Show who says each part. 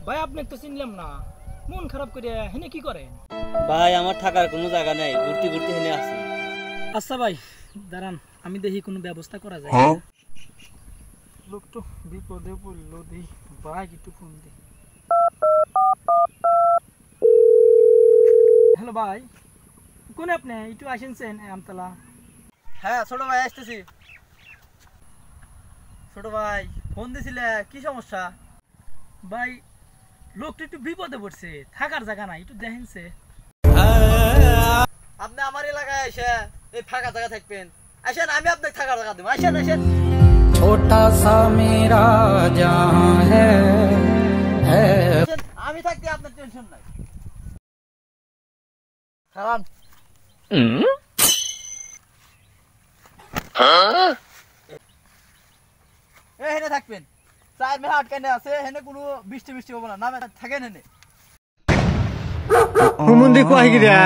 Speaker 1: ভাই আপনি তো চিনলাম না, মন খারাপ করে হেনে কি করেন?
Speaker 2: ভাই আমার থাকার কোনো জায়গা নাই, ঘুরতে ঘুরতে হেনে আছি।
Speaker 1: আচ্ছা ভাই দাঁড়ান, আমি দেখি কোনো ব্যবস্থা করা যায়। লোক তো বিপদে পড়লো, দেই ভাই একটু ফোন দি। হ্যালো ভাই, কোন আপনি একটু আসেনছেন আমতলা?
Speaker 2: হ্যাঁ ছোট ভাই আসতেছি। ছোট ভাই ফোন দিছিলে, কি সমস্যা?
Speaker 1: ভাই লোকটা একটু বিপদে পড়ছে, থাকার জায়গা নাই, একটু দেখেনছে।
Speaker 2: আপনি আমার এলাকায় এসে এই ফাঁকা জায়গা থাকবেন, আসেন আমি আপনাকে থাকার জায়গা দেবো। আসেন আসেন।
Speaker 3: छोटा सा मेरा जहां है
Speaker 2: আমি থাকতে আপনার টেনশন নাই। খারাপ হেনে থাকবেন, চার মেহা আটকানে আছে, হেনে কোনো বৃষ্টি বৃষ্টি হবো না, নামে থাকেন হেনে।
Speaker 4: হুমুন্দি কয় গিরা